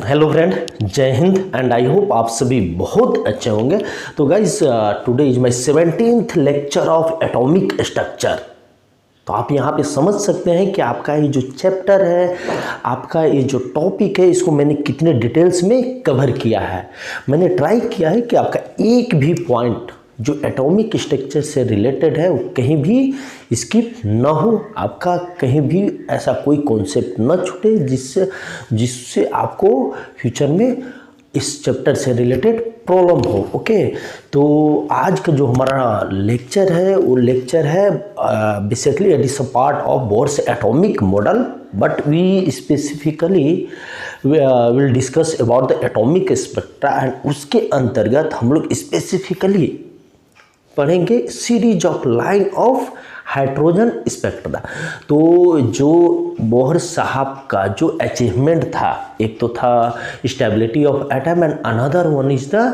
Hello friend, जय Hind and I hope आप सभी बहुत अच्छे होंगे। तो guys today is my 17th lecture of atomic structure. तो आप यहाँ पे समझ सकते हैं कि आपका ये जो चैप्टर है, आपका ये जो टॉपिक है, इसको मैंने कितने डिटेल्स में कवर किया है। मैंने ट्राई किया है कि आपका एक भी पॉइंट जो एटॉमिक स्ट्रक्चर से रिलेटेड है वो कहीं भी स्किप ना हो, आपका कहीं भी ऐसा कोई कॉन्सेप्ट ना छूटे जिससे आपको फ्यूचर में इस चैप्टर से रिलेटेड प्रॉब्लम हो। ओके, तो आज का जो हमारा लेक्चर है वो लेक्चर है basically it is a part of Bohr's atomic model, but we specifically will discuss about the atomic spectra and उसके अंतर्गत हम लोग स्पेसिफिकली पढ़ेंगे series of line of hydrogen spectra. तो जो बोहर साहब का जो अचीवमेंट था, एक तो था stability of atom and another one is the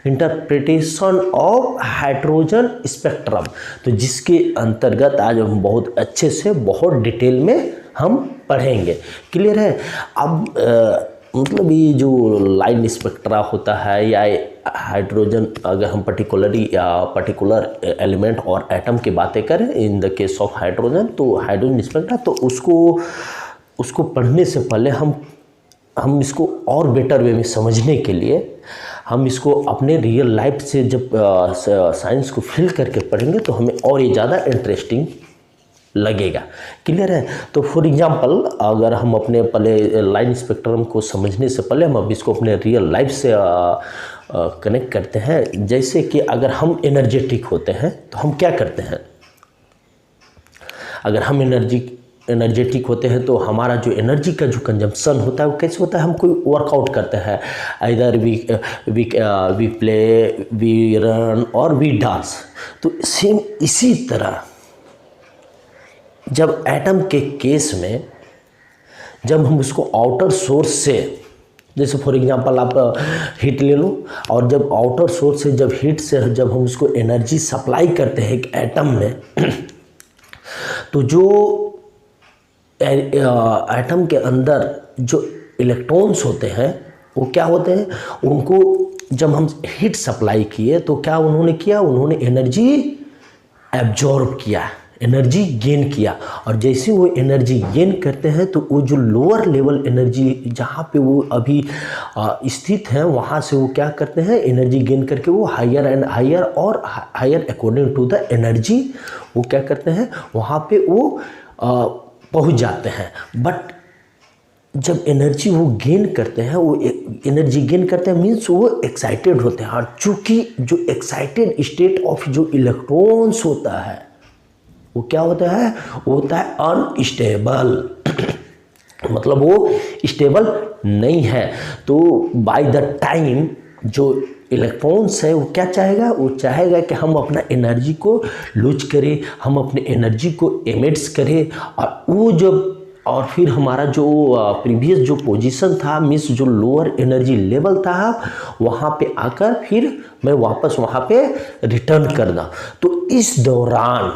interpretation of hydrogen spectrum. तो जिसके अंतर्गत आज हम बहुत अच्छे से बहुत डिटेल में हम पढ़ेंगे। क्लियर है? अब मतलब ये जो लाइन स्पेक्ट्रा होता है या हाइड्रोजन, अगर हम पर्टिकुलर एलिमेंट और एटम की बातें करें in the case of hydrogen, तो हाइड्रोजन स्पेक्ट्रा, तो उसको पढ़ने से पहले हम इसको और बेटर वे में समझने के लिए हम इसको अपने रियल लाइफ से जब साइंस को फिल करके पढ़ेंगे तो हमें और ये ज़्यादा इंटरेस्टिंग लगेगा। क्लियर है? तो फॉर एग्जांपल अगर हम अपने पहले लाइन स्पेक्ट्रम को समझने से पहले हम अब इसको अपने रियल लाइफ से कनेक्ट करते हैं। जैसे कि अगर हम एनर्जेटिक होते हैं तो हम क्या करते हैं? अगर हम एनर्जेटिक होते हैं तो हमारा जो एनर्जी का जो कंजम्पशन होता है वो कैसे होता है? हम कोई वर्कआउट करते हैं, either we play, we run और वी डांस। तो सेम इसी तरह जब एटम के केस में जब हम उसको आउटर सोर्स से, जैसे फॉर एग्जांपल आप हीट ले लो, और जब आउटर सोर्स से जब हीट से जब हम उसको एनर्जी सप्लाई करते हैं एक एटम में, तो जो एटम के अंदर जो इलेक्ट्रॉन्स होते हैं वो क्या होते हैं, उनको जब हम हीट सप्लाई किए तो क्या उन्होंने किया, उन्होंने एनर्जी एब्जॉर्ब किया, एनर्जी गेन किया। और जैसे वो एनर्जी गेन करते हैं तो वो जो लोअर लेवल एनर्जी जहाँ पे वो अभी स्थित हैं वहाँ से वो क्या करते हैं, एनर्जी गेन करके वो हायर एंड हायर और higher according to the energy वो क्या करते हैं, वहाँ पे वो पहुँच जाते हैं। बट जब एनर्जी वो गेन करते हैं, वो एनर्जी गेन करते हैं मीन्स वो एक्साइटेड होते हैं। और चूँकि जो एक्साइटेड स्टेट ऑफ जो इलेक्ट्रॉन्स होता है वो क्या होता है, वो होता है अनस्टेबल मतलब वो स्टेबल नहीं है। तो बाय द टाइम जो इलेक्ट्रॉन्स है वो क्या चाहेगा, वो चाहेगा कि हम अपना एनर्जी को लूज करें, हम अपने एनर्जी को एमिट्स करें, और वो जब और फिर हमारा जो प्रीवियस जो पोजीशन था मीन्स जो लोअर एनर्जी लेवल था वहाँ पे आकर फिर मैं वापस वहाँ पे रिटर्न कर दूँ। तो इस दौरान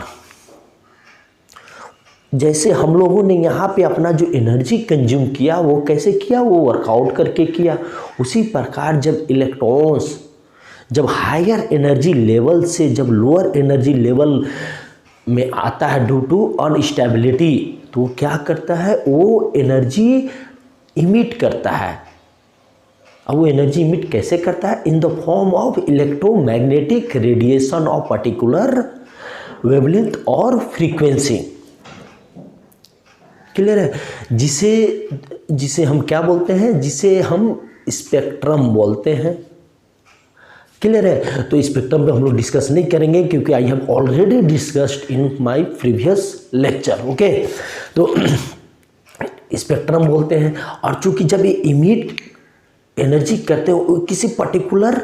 जैसे हम लोगों ने यहाँ पे अपना जो एनर्जी कंज्यूम किया वो कैसे किया, वो वर्कआउट करके किया। उसी प्रकार जब इलेक्ट्रॉन्स जब हायर एनर्जी लेवल से जब लोअर एनर्जी लेवल में आता है ड्यू टू अनस्टेबिलिटी, तो वो क्या करता है, वो एनर्जी इमिट करता है। अब वो एनर्जी इमिट कैसे करता है, in the form of electromagnetic radiation of particular wavelength और फ्रीक्वेंसी। क्लियर है? जिसे हम क्या बोलते हैं, जिसे हम स्पेक्ट्रम बोलते हैं। क्लियर है? तो स्पेक्ट्रम पे हम लोग डिस्कस नहीं करेंगे क्योंकि I have already discussed in my previous lecture. Okay, तो स्पेक्ट्रम बोलते हैं। और चूंकि जब ये इमिट एनर्जी करते हो किसी पर्टिकुलर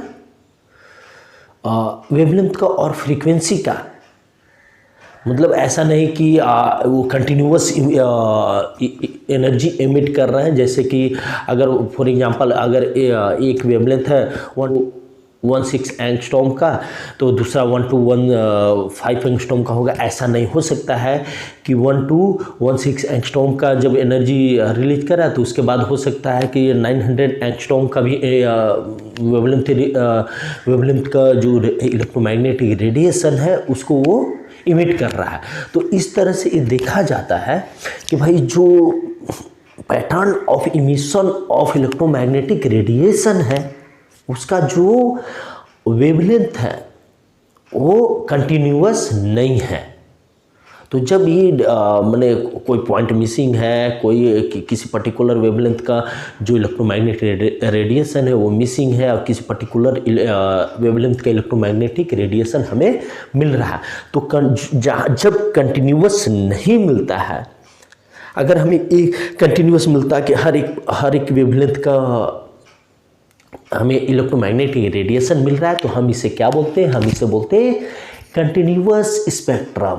वेवलेंथ का और फ्रीक्वेंसी का, मतलब ऐसा नहीं कि वो कंटिन्यूअस एनर्जी एमिट कर रहे हैं। जैसे कि अगर फॉर एग्जांपल अगर एक वेवलेंथ है 16 एंगस्ट्रॉम का, तो दूसरा 1 to 15 एंगस्ट्रॉम का होगा। ऐसा नहीं हो सकता है कि 1 to 16 एंगस्ट्रॉम का जब एनर्जी रिलीज करा तो उसके बाद हो सकता है कि 900 एंगस्ट्रॉम का भी वेवलेंथ का जो इलेक्ट्रोमैग्नेटिक रेडिएशन है उसको वो इमिट कर रहा है। तो इस तरह से ये देखा जाता है कि भाई जो pattern of emission of electromagnetic radiation है उसका जो वेवलेंथ है वो कंटिन्यूअस नहीं है। तो जब ये मैंने कोई पॉइंट मिसिंग है, कोई किसी पर्टिकुलर वेवलेंथ का जो इलेक्ट्रोमैग्नेटिक रेडिएशन है वो मिसिंग है और किसी पर्टिकुलर वेवलेंथ का इलेक्ट्रोमैग्नेटिक रेडिएशन हमें मिल रहा है, तो जब कंटिन्यूअस नहीं मिलता है, अगर हमें एक कंटिन्यूअस मिलता है कि हर एक वेवलेंथ का हमें इलेक्ट्रोमैग्नेटिक रेडिएशन मिल रहा है, तो हम इसे क्या बोलते हैं? हम इसे बोलते हैं कंटिन्यूअस स्पेक्ट्रम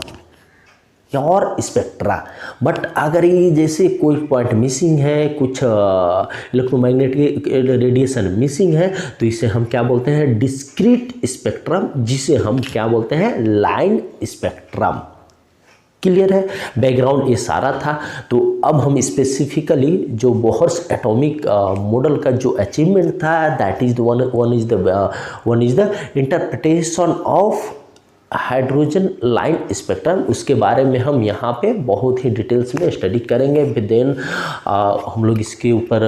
और स्पेक्ट्रा। बट अगर ये जैसे कोई पॉइंट मिसिंग है, कुछ इलेक्ट्रोमैग्नेटिक रेडिएशन मिसिंग है, तो इसे हम क्या बोलते हैं? डिस्क्रीट स्पेक्ट्रम, जिसे हम क्या बोलते हैं? Line spectrum. क्लियर है? बैकग्राउंड ये सारा था। तो अब हम स्पेसिफिकली जो बोहर्स एटॉमिक मॉडल का जो अचीवमेंट था, that is one is the interpretation of hydrogen line spectrum, उसके बारे में हम यहाँ पे बहुत ही डिटेल्स में स्टडी करेंगे। देन हम लोग इसके ऊपर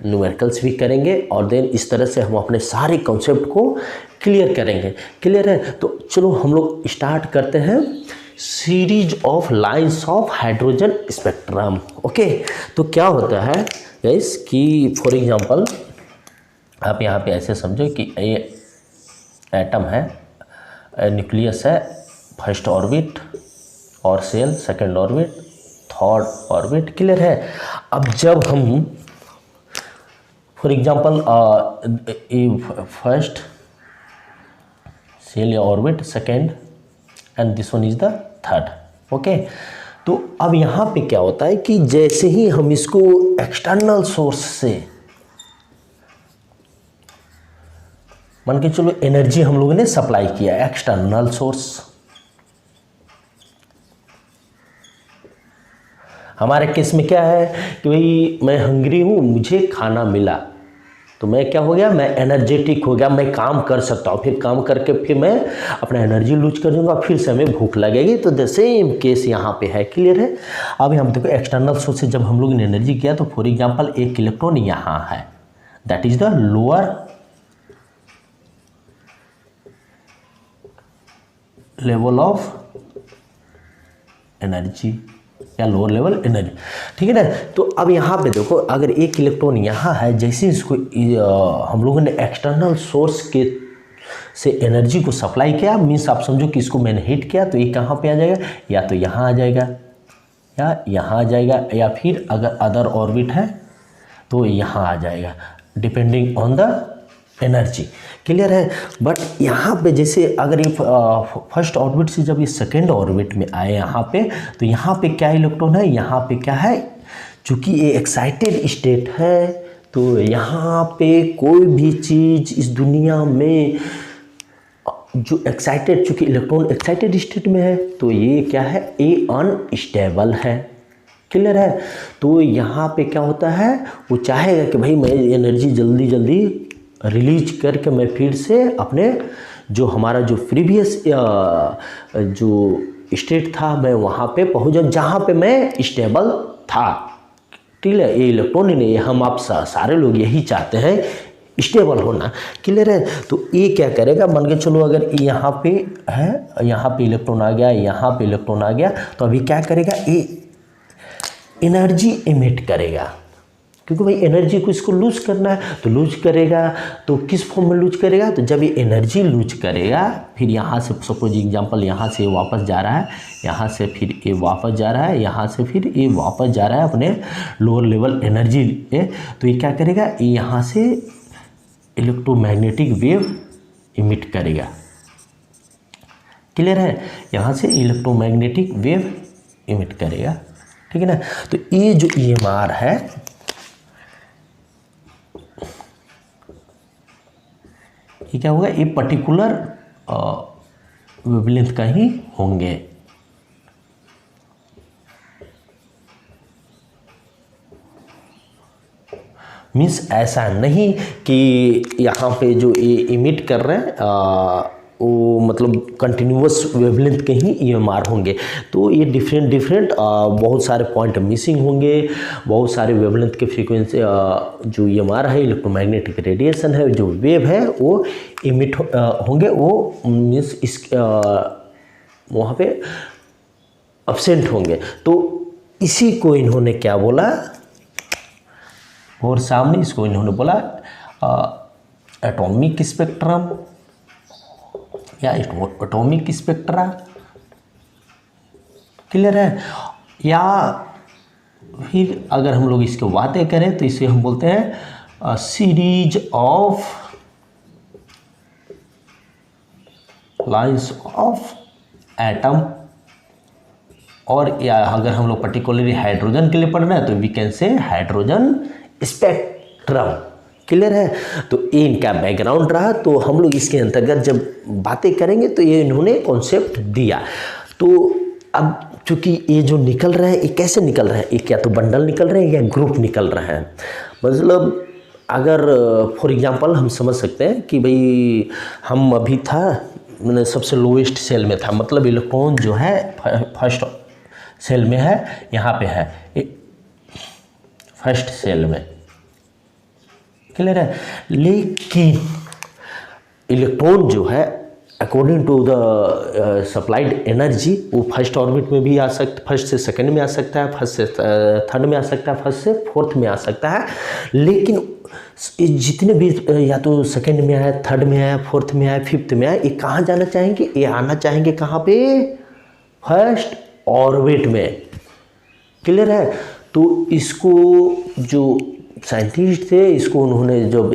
न्यूमेरिकल्स भी करेंगे और देन इस तरह से हम अपने सारे कॉन्सेप्ट को क्लियर करेंगे। क्लियर है? तो चलो हम लोग स्टार्ट करते हैं series of lines of hydrogen spectrum. Okay, तो क्या होता है गाइस कि फॉर एग्जांपल आप यहाँ पे ऐसे समझो कि ये एटम है, न्यूक्लियस है, फर्स्ट ऑर्बिट और shell, second orbit, third orbit. Clear है? अब जब हम फॉर एग्जांपल फर्स्ट सेल या orbit, second and this one is the third. Okay, तो अब यहाँ पे क्या होता है कि जैसे ही हम इसको एक्सटर्नल सोर्स से मान के चलो एनर्जी हम लोगों ने सप्लाई किया, एक्सटर्नल सोर्स, हमारे केस में क्या है कि भाई मैं हंग्री हूँ, मुझे खाना मिला, तो मैं क्या हो गया? मैं एनर्जेटिक हो गया, मैं काम कर सकता हूँ, फिर काम करके फिर मैं अपना एनर्जी लूज कर दूंगा, फिर से हमें भूख लगेगी। तो द सेम केस यहाँ पे है। क्लियर है? अब हम देखो एक्सटर्नल सोर्स से जब हम लोग ने एनर्जी किया, तो फॉर एग्जांपल एक इलेक्ट्रॉन यहाँ है, that is the lower level of energy या लोअर लेवल एनर्जी। ठीक है ना? तो अब यहाँ पे देखो, अगर एक इलेक्ट्रॉन यहाँ है, जैसे इसको हम लोगों ने एक्सटर्नल सोर्स के से एनर्जी को सप्लाई किया, मीन्स आप समझो कि इसको मैंने हिट किया, तो ये कहाँ पे आ जाएगा? या तो यहाँ आ जाएगा या यहाँ आ जाएगा, या फिर अगर अदर ऑर्बिट है तो यहाँ आ जाएगा, depending on the energy. Clear है? बट यहाँ पे जैसे अगर ये फर्स्ट ऑर्बिट से जब ये सेकेंड ऑर्बिट में आए यहाँ पे, तो यहाँ पे क्या इलेक्ट्रॉन है? यहाँ पे क्या है? चूँकि ये एक्साइटेड स्टेट है, तो यहाँ पे कोई भी चीज़ इस दुनिया में जो एक्साइटेड, चूँकि इलेक्ट्रॉन एक्साइटेड स्टेट में है, तो ये क्या है? ए अनस्टेबल है। क्लियर है? तो यहाँ पे क्या होता है? वो चाहेगा कि भाई मैं एनर्जी जल्दी जल्दी रिलीज करके मैं फिर से अपने जो हमारा जो प्रीवियस जो स्टेट था मैं वहाँ पे पहुँच जाऊँ जहाँ पे मैं स्टेबल था। ठीक है? ये इलेक्ट्रॉन ने, हम आप सारे लोग यही चाहते हैं, स्टेबल होना। क्लियर है? तो ये क्या करेगा? मान के चलो अगर यहाँ पे है, यहाँ पे इलेक्ट्रॉन आ गया, यहाँ पे इलेक्ट्रॉन आ गया, तो अभी क्या करेगा? ये एनर्जी इमिट करेगा, क्योंकि भाई एनर्जी को इसको लूज करना है, तो लूज करेगा। तो किस फॉर्म में लूज करेगा? तो जब ये एनर्जी लूज करेगा, फिर यहाँ से सपोज एग्जांपल यहाँ से वापस जा रहा है, यहाँ से फिर ये वापस जा रहा है, यहाँ से फिर ये वापस जा रहा है अपने लोअर लेवल एनर्जी पे, तो ये क्या करेगा? ये यहाँ से इलेक्ट्रोमैग्नेटिक वेव इमिट करेगा। क्लियर है? यहाँ से इलेक्ट्रोमैग्नेटिक वेव इमिट करेगा। ठीक है ना? तो ये जो EMR है, ये क्या होगा, ये पर्टिकुलर वेवलेंथ का ही होंगे। मीन्स ऐसा नहीं कि यहाँ पे जो ये इमिट कर रहे हैं वो मतलब कंटिन्यूअस वेवलेंथ के ही EMR होंगे। तो ये डिफरेंट बहुत सारे पॉइंट मिसिंग होंगे, बहुत सारे वेवलेंथ के फ्रीक्वेंसी जो EMR है, इलेक्ट्रोमैग्नेटिक रेडिएशन है, जो वेव है वो इमिट होंगे, वो मीन्स इस वहाँ पे अब्सेंट होंगे। तो इसी को इन्होंने क्या बोला, और सामने इसको इन्होंने बोला एटॉमिक स्पेक्ट्रम या एटॉमिक स्पेक्ट्रा। क्लियर है? या फिर अगर हम लोग इसको बातें करें तो इसे हम बोलते हैं series of lines of atom. और या अगर हम लोग पर्टिकुलरली हाइड्रोजन के लिए पढ़ रहे हैं तो we can say hydrogen spectrum. Clear है? तो ये इनका बैकग्राउंड रहा। तो हम लोग इसके अंतर्गत जब बातें करेंगे तो ये इन्होंने कॉन्सेप्ट दिया। तो अब चूंकि ये जो निकल रहा है, ये कैसे निकल रहा है, ये क्या तो बंडल निकल रहे हैं या ग्रुप निकल रहा है। मतलब अगर फॉर एग्जांपल हम समझ सकते हैं कि भाई हम अभी था मैंने सबसे लोएस्ट सेल में था, मतलब इलेक्ट्रॉन जो है फर्स्ट सेल में है, यहाँ पे है फर्स्ट सेल में। क्लियर है? लेकिन इलेक्ट्रॉन जो है according to the supplied energy वो फर्स्ट ऑर्बिट में भी आ सकता, फर्स्ट से सेकंड में आ सकता है, फर्स्ट से थर्ड में आ सकता है, फर्स्ट से फोर्थ में आ सकता है। लेकिन जितने भी या तो सेकंड में आया, थर्ड में आया, फोर्थ में आया, फिफ्थ में आया, ये कहाँ जाना चाहेंगे, ये आना चाहेंगे कहाँ पे, फर्स्ट ऑर्बिट में। क्लियर है? तो इसको जो साइंटिस्ट थे इसको उन्होंने जब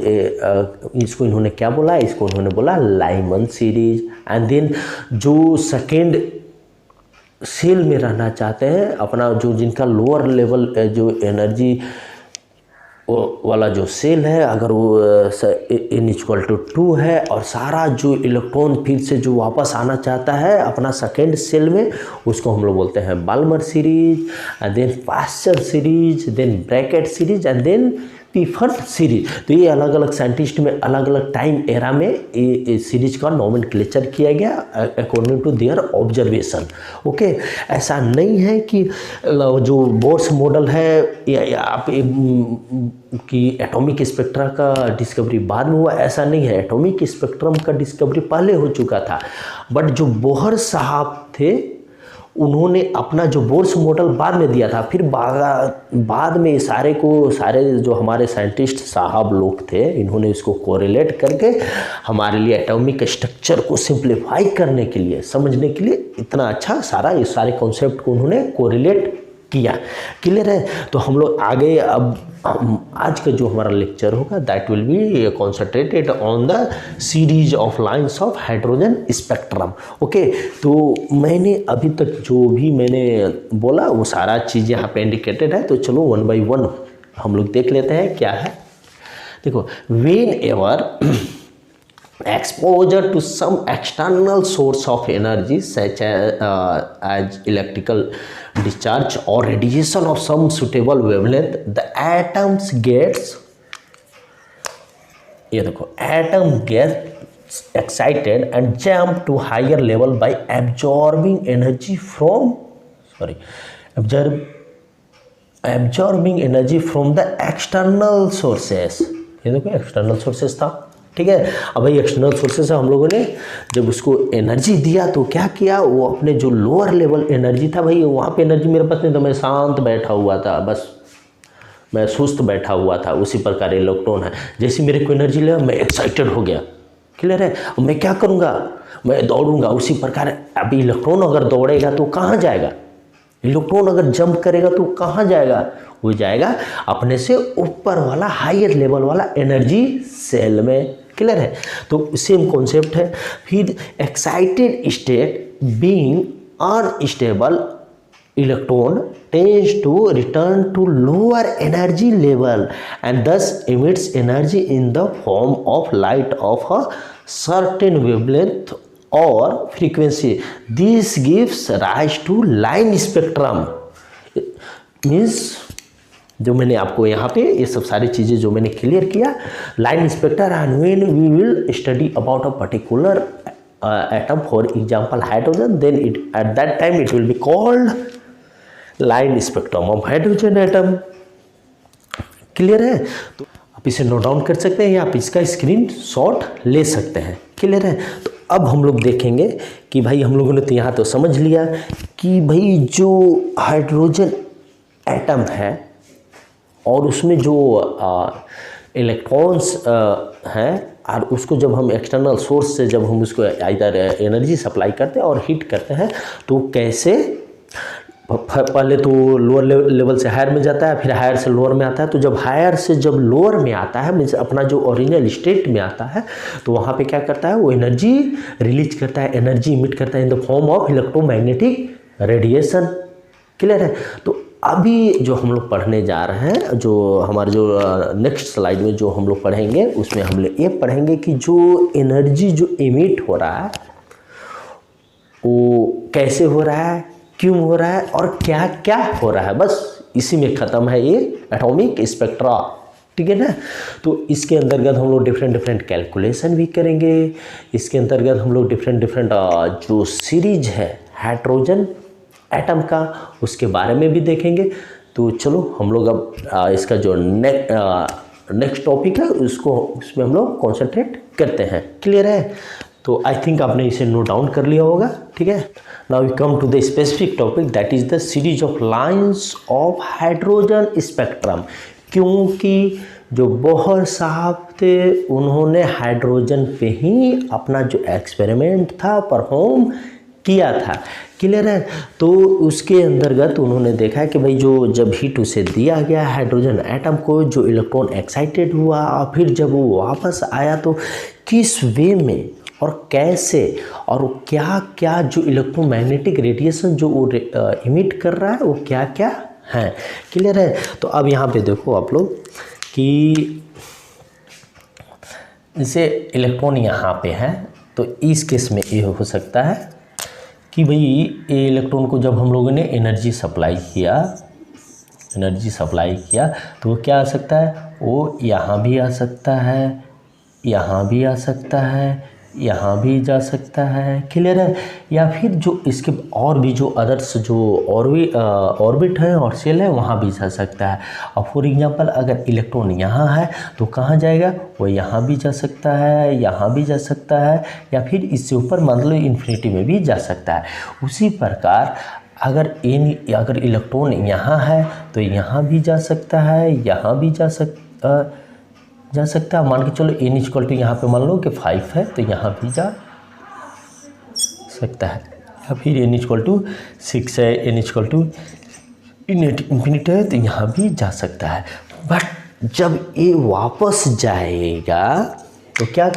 इसको इन्होंने क्या बोला, इसको उन्होंने बोला लाइमन सीरीज। एंड देन जो सेकेंड सेल में रहना चाहते हैं अपना, जो जिनका लोअर लेवल जो एनर्जी वाला जो सेल है, अगर वो n=2 है और सारा जो इलेक्ट्रॉन फिर से जो वापस आना चाहता है अपना सेकेंड सेल में, उसको हम लोग बोलते हैं Balmer series, and then Paschen series, then bracket series, and then Pfund series. तो ये अलग अलग साइंटिस्ट में अलग अलग टाइम एरा में ये सीरीज का नोमेनक्लेचर किया गया according to their observation. Okay, ऐसा नहीं है कि जो बोर्स मॉडल है या आप कि एटॉमिक स्पेक्ट्रा का डिस्कवरी बाद में हुआ, ऐसा नहीं है। एटॉमिक स्पेक्ट्रम का डिस्कवरी पहले हो चुका था, बट जो बोहर साहब थे उन्होंने अपना जो बोर्स मॉडल बाद में दिया था। फिर बाद में सारे जो हमारे साइंटिस्ट साहब लोग थे, इन्होंने इसको कोरिलेट करके हमारे लिए एटॉमिक स्ट्रक्चर को सिंप्लीफाई करने के लिए, समझने के लिए इतना अच्छा सारा ये सारे कॉन्सेप्ट को उन्होंने कोरिलेट किया। क्लियर है? तो हम लोग आगे अब आज का जो हमारा लेक्चर होगा that will be concentrated on the series of lines of hydrogen spectrum. Okay, तो मैंने अभी तक जो भी मैंने बोला वो सारा चीज़ यहाँ पे इंडिकेटेड है। तो चलो वन बाय वन हम लोग देख लेते हैं क्या है। देखो, when ever exposure to some external source of energy such as electrical discharge or radiation of some suitable wavelength, the atoms gets, ये देखो, atom gets excited and jump to higher level by absorbing energy from the external sources। ये देखो external sources था, ठीक है। अब भाई external sources से हम लोगों ने जब उसको एनर्जी दिया तो क्या किया, वो अपने जो लोअर लेवल एनर्जी था, भाई वहाँ पे एनर्जी मेरे पास नहीं था, मैं शांत बैठा हुआ था, बस मैं सुस्त बैठा हुआ था। उसी प्रकार इलेक्ट्रॉन है, जैसे मेरे को एनर्जी लगा मैं एक्साइटेड हो गया। क्लियर है? अब मैं क्या करूँगा, मैं दौड़ूंगा। उसी प्रकार अभी इलेक्ट्रॉन अगर दौड़ेगा तो कहाँ जाएगा, इलेक्ट्रॉन अगर जंप करेगा तो कहाँ जाएगा, वो जाएगा अपने से ऊपर वाला हायर लेवल वाला एनर्जी सेल में। क्लियर है? तो सेम कॉन्सेप्ट है। फिर excited state being unstable electron tends to return to lower energy level and thus emits energy in the form of light of a certain wavelength or frequency. This gives rise to line spectrum. Means जो मैंने आपको यहाँ पे ये सब सारी चीज़ें जो मैंने क्लियर किया, line spectra and when we will study about a particular atom, for example hydrogen, then it at that time it will be called line spectrum of hydrogen atom. Clear है? तो आप इसे नोट डाउन कर सकते हैं या आप इसका स्क्रीन शॉट ले सकते हैं। क्लियर है? तो अब हम लोग देखेंगे कि भाई हम लोगों ने तो यहाँ तो समझ लिया कि भाई जो हाइड्रोजन एटम है और उसमें जो इलेक्ट्रॉन्स हैं और उसको जब हम एक्सटर्नल सोर्स से जब हम उसको इधर एनर्जी सप्लाई करते हैं और हीट करते हैं तो कैसे पहले तो लोअर लेवल से हायर में जाता है, फिर हायर से लोअर में आता है। तो जब हायर से जब लोअर में आता है मीन्स अपना जो ओरिजिनल स्टेट में आता है तो वहाँ पे क्या करता है, वो एनर्जी रिलीज करता है, एनर्जी इमिट करता है in the form of electromagnetic radiation. Clear है? तो अभी जो हम लोग पढ़ने जा रहे हैं, जो हमारे जो नेक्स्ट स्लाइड में जो हम लोग पढ़ेंगे उसमें हम लोग ये पढ़ेंगे कि जो एनर्जी जो इमिट हो रहा है वो कैसे हो रहा है, क्यों हो रहा है और क्या क्या हो रहा है। बस इसी में ख़त्म है ये एटॉमिक स्पेक्ट्रा। ठीक है ना? तो इसके अंतर्गत हम लोग डिफरेंट कैलकुलेशन भी करेंगे। इसके अंतर्गत हम लोग डिफरेंट जो सीरीज है हाइड्रोजन एटम का उसके बारे में भी देखेंगे। तो चलो हम लोग अब इसका जो नेक्स्ट टॉपिक है उसमें हम लोग कॉन्सेंट्रेट करते हैं। क्लियर है? तो आई थिंक आपने इसे नोट डाउन कर लिया होगा। ठीक है? Now we come to the specific topic that is the series of lines of hydrogen spectrum. क्योंकि जो बोहर साहब थे उन्होंने हाइड्रोजन पे ही अपना जो एक्सपेरिमेंट था परफॉर्म किया था। क्लियर है? तो उसके अंतर्गत उन्होंने देखा कि भाई जो जब हीट उसे दिया गया हाइड्रोजन एटम को, जो इलेक्ट्रॉन एक्साइटेड हुआ और फिर जब वो वापस आया तो किस वे में और कैसे और क्या क्या जो इलेक्ट्रोमैग्नेटिक रेडिएशन जो वो इमिट कर रहा है वो क्या क्या है। क्लियर है? तो अब यहाँ पे देखो आप लोग कि जैसे इलेक्ट्रॉन यहाँ पे है तो इस केस में ये हो सकता है कि भाई ये इलेक्ट्रॉन को जब हम लोगों ने एनर्जी सप्लाई किया तो वो क्या आ सकता है, वो यहाँ भी आ सकता है, यहाँ भी आ सकता है, यहाँ भी जा सकता है। क्लियर है? या फिर जो इसके और भी जो अदर्स जो ऑर्बिट है और सेल है वहाँ भी जा सकता है। और फॉर एग्जांपल अगर इलेक्ट्रॉन यहाँ है तो कहाँ जाएगा, वो यहाँ भी जा सकता है, यहाँ भी जा सकता है, या फिर इससे ऊपर मान लो इन्फिनिटी में भी जा सकता है। उसी प्रकार अगर इलेक्ट्रॉन यहाँ है तो यहाँ भी जा सकता है, यहाँ भी जा सकता है। मान के चलो n इक्वल टू यहाँ पे मान लो कि 5 है तो यहाँ भी जा सकता है, या फिर n इक्वल टू 6 है, n इक्वल टू इन्फिनिटी है तो यहाँ भी जा सकता है। बट जब ये वापस जाएगा तो क्या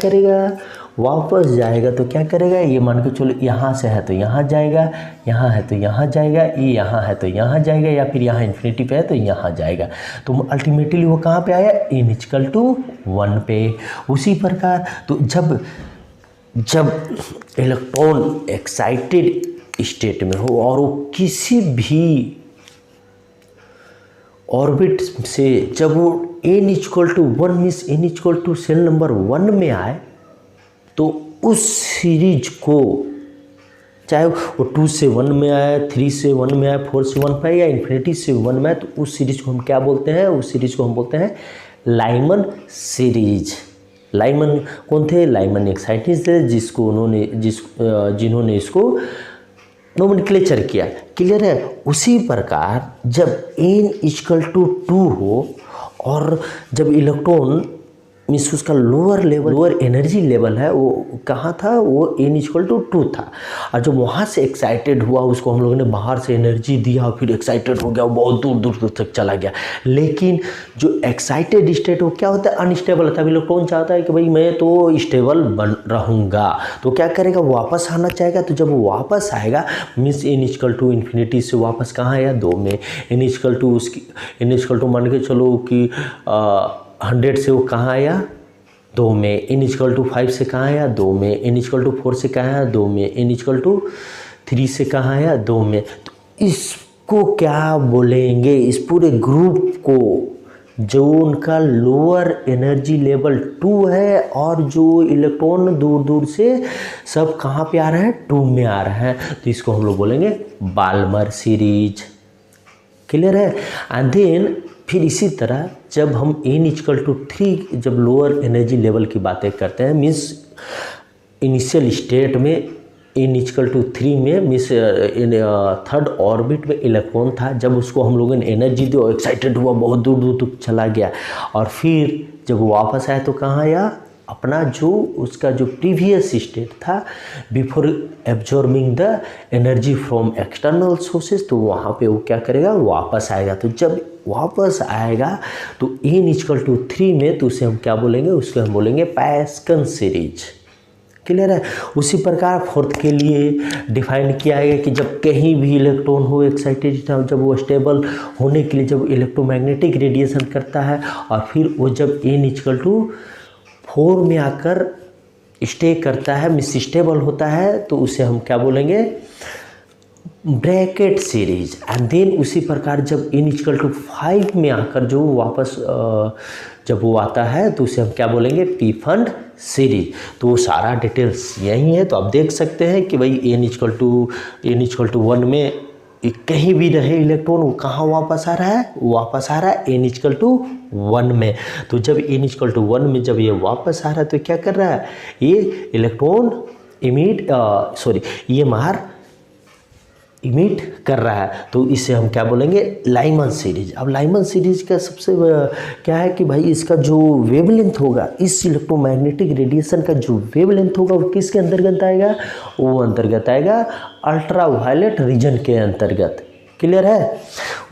करेगा, ये मान के चलो यहाँ से है तो यहाँ जाएगा, यहाँ है तो यहाँ जाएगा, ये यहाँ है तो यहाँ जाएगा, या फिर यहाँ इन्फिनिटी पे है तो यहाँ जाएगा। तो अल्टीमेटली वो कहाँ पे आया, n इक्वल टू 1 पे। उसी प्रकार तो जब इलेक्ट्रॉन एक्साइटेड स्टेट में हो और वो किसी भी ऑर्बिट से जब वो n equal to 1 means n equal to shell number 1 में आए तो उस सीरीज को चाहे वो 2 से 1 में आए, 3 से 1 में आए, 4 से 1 पे आए या इन्फिनिटी से 1 में आए, तो उस सीरीज को हम क्या बोलते हैं, उस सीरीज को हम बोलते हैं लाइमन सीरीज। लाइमन कौन थे, लाइमन एक्साइटिस थे जिन्होंने इसको नोमेनक्लेचर किया। क्लियर है? उसी प्रकार जब n इक्वल टू 2 हो और जब इलेक्ट्रॉन मीन्स उसका लोअर एनर्जी लेवल है वो कहाँ था, वो n=2 था। और जब वहाँ से एक्साइटेड हुआ, उसको हम लोगों ने बाहर से एनर्जी दिया, फिर एक्साइटेड हो गया, वो बहुत दूर दूर तक चला गया। लेकिन जो एक्साइटेड स्टेट वो क्या होता है, अनस्टेबल होता है। इलेक्ट्रॉन चाहता है कि भाई मैं तो स्टेबल बन रहूँगा, तो क्या करेगा, वापस आना चाहेगा। तो जब वो वापस आएगा मीन्स n=∞ से वापस कहाँ आया, 2 में। n= मान के चलो कि 100 से वो कहाँ आया, 2 में। n=5 से कहाँ आया, 2 में। n=4 से कहाँ आया, 2 में। n=3 से कहाँ आया, 2 में। तो इसको क्या बोलेंगे, इस पूरे ग्रुप को, जो उनका लोअर एनर्जी लेवल 2 है और जो इलेक्ट्रॉन दूर दूर से सब कहाँ पे आ रहे हैं, 2 में आ रहे हैं, तो इसको हम लोग बोलेंगे बाल्मर सीरीज। क्लियर है। एंड देन फिर इसी तरह जब हम n=3 जब लोअर एनर्जी लेवल की बातें करते हैं, मीन्स इनिशियल स्टेट में n=3 में मीन्स थर्ड ऑर्बिट में इलेक्ट्रॉन था। जब उसको हम लोगों ने एनर्जी दी और एक्साइटेड हुआ, बहुत दूर दूर तक चला गया, और फिर जब वापस आया तो कहाँ आया, अपना जो उसका जो प्रीवियस स्टेट था before absorbing the energy from external sources, तो वहाँ पे वो क्या करेगा, वापस आएगा। तो जब वापस आएगा तो n=3 में, तो उसे हम क्या बोलेंगे, उसको हम बोलेंगे पैस्कल सीरीज। क्लियर है। उसी प्रकार फोर्थ के लिए डिफाइन किया गया कि जब कहीं भी इलेक्ट्रॉन हो एक्साइटेड, जब वो स्टेबल होने के लिए जब इलेक्ट्रोमैग्नेटिक रेडिएशन करता है, और फिर वो जब n=4 में आकर स्टे करता है, मीन्स स्टेबल होता है, तो उसे हम क्या बोलेंगे, ब्रैकेट सीरीज। एंड देन उसी प्रकार जब n=5 में आकर जो वापस जब वो आता है, तो उसे हम क्या बोलेंगे, पीफंड सीरीज। तो सारा डिटेल्स यही है। तो आप देख सकते हैं कि भाई n=1 में कहीं भी रहे इलेक्ट्रॉन, वो कहाँ वापस आ रहा है, वापस आ रहा है n=1 में। तो जब n=1 में जब ये वापस आ रहा है, तो क्या कर रहा है, ये इलेक्ट्रॉन EMR इमिट कर रहा है, तो इसे हम क्या बोलेंगे, लाइमन सीरीज। अब लाइमन सीरीज का सबसे क्या है कि भाई इसका जो वेवलेंथ होगा, इस इलेक्ट्रोमैग्नेटिक रेडिएशन का जो वेवलेंथ होगा, वो किसके अंतर्गत आएगा, वो अंतर्गत आएगा अल्ट्रा वायलेट रीजन के अंतर्गत। क्लियर है।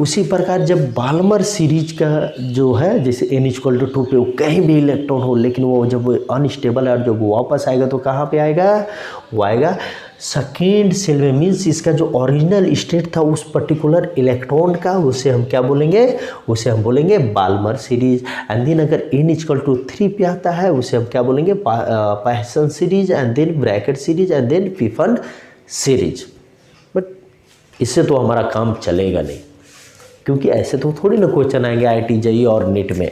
उसी प्रकार जब बाल्मर सीरीज का जो है, जैसे n=2 पे वो कहीं भी इलेक्ट्रॉन हो, लेकिन वो जब अनस्टेबल है और जब वो वापस आएगा तो कहाँ पे आएगा, वो आएगा सेकेंड सेल में। मीन्स इसका जो ओरिजिनल स्टेट था उस पर्टिकुलर इलेक्ट्रॉन का, उसे हम क्या बोलेंगे, उसे हम बोलेंगे बाल्मर सीरीज। एंड देन अगर n=3 पे आता है, उसे हम क्या बोलेंगे, Paschen series, and then bracket series, and then Pfund series. But इससे तो हमारा काम चलेगा नहीं, क्योंकि ऐसे तो थोड़ी ना क्वेश्चन आएंगे IIT JEE और नेट में।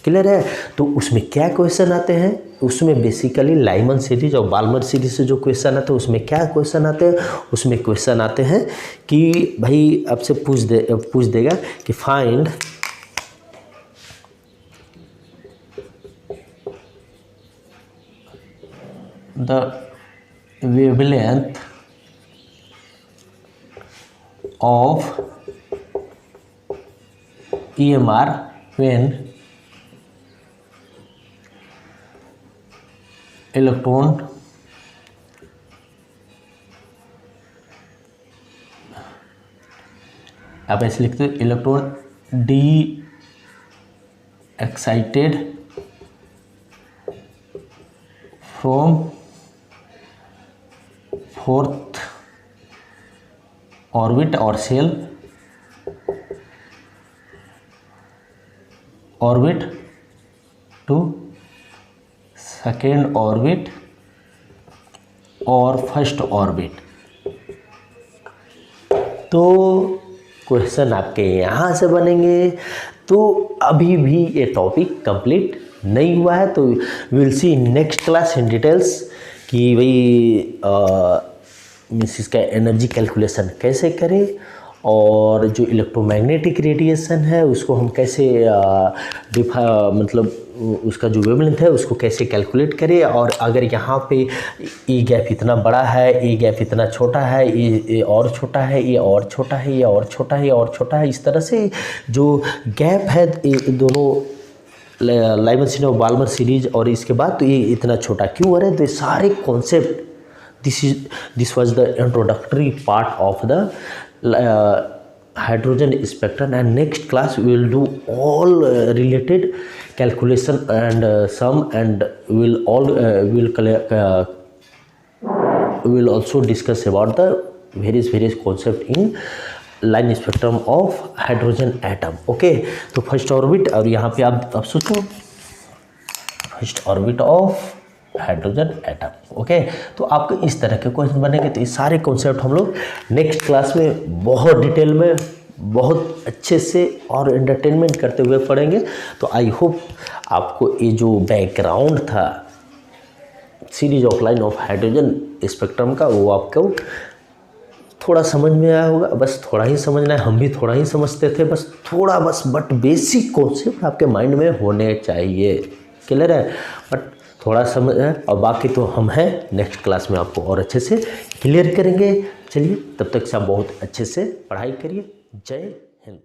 क्लियर है। तो उसमें क्या क्वेश्चन आते हैं, उसमें बेसिकली लाइमन सीरीज और बाल्मर सीरीज से जो क्वेश्चन आते हैं, उसमें क्या क्वेश्चन आते हैं, उसमें क्वेश्चन आते हैं कि भाई आपसे पूछ देगा कि find the wavelength of EMR when electron आप ऐसे लिखते हो, electron de excited from fourth orbit और सेल ऑर्बिट टू सेकेंड ऑर्बिट और फर्स्ट ऑर्बिट। तो क्वेश्चन आपके यहाँ से बनेंगे। तो अभी भी ये टॉपिक कंप्लीट नहीं हुआ है, तो will see next class in details कि भाई मीन्स इसका एनर्जी कैलकुलेशन कैसे करें, और जो इलेक्ट्रोमैग्नेटिक रेडिएशन है उसको हम कैसे मतलब उसका जो वेवलेंथ है उसको कैसे कैलकुलेट करें, और अगर यहाँ पे ये गैप इतना बड़ा है, ये गैप इतना छोटा है, ये और छोटा है, ये और छोटा है, ये और छोटा है, ये और छोटा है, इस तरह से जो गैप है दोनों लाइबनिज़ बाल्मर सीरीज और इसके बाद तो ये इतना छोटा क्यों हो रहा है, तो ये सारे concept this was the introductory part of the hydrogen spectrum, and next class we will do all related calculation and sum, and we'll also discuss about the various concept in line spectrum of hydrogen atom. Okay, तो first orbit, और यहाँ पे आप सोचो first orbit of hydrogen atom. Okay, तो आपको इस तरह के क्वेश्चन बनेंगे। तो ये सारे कॉन्सेप्ट हम लोग नेक्स्ट क्लास में बहुत डिटेल में, बहुत अच्छे से और एंटरटेनमेंट करते हुए पढ़ेंगे। तो आई होप आपको ये जो बैकग्राउंड था series of line of hydrogen spectrum का, वो आपको थोड़ा समझ में आया होगा। बस थोड़ा ही समझना है, हम भी थोड़ा ही समझते थे, बस थोड़ा, बस बट बेसिक कॉन्सेप्ट आपके माइंड में होने चाहिए। क्लियर है? बट थोड़ा समझ है, और बाकी तो हम हैं नेक्स्ट क्लास में आपको और अच्छे से क्लियर करेंगे। चलिए, तब तक सब बहुत अच्छे से पढ़ाई करिए। जय हिंद।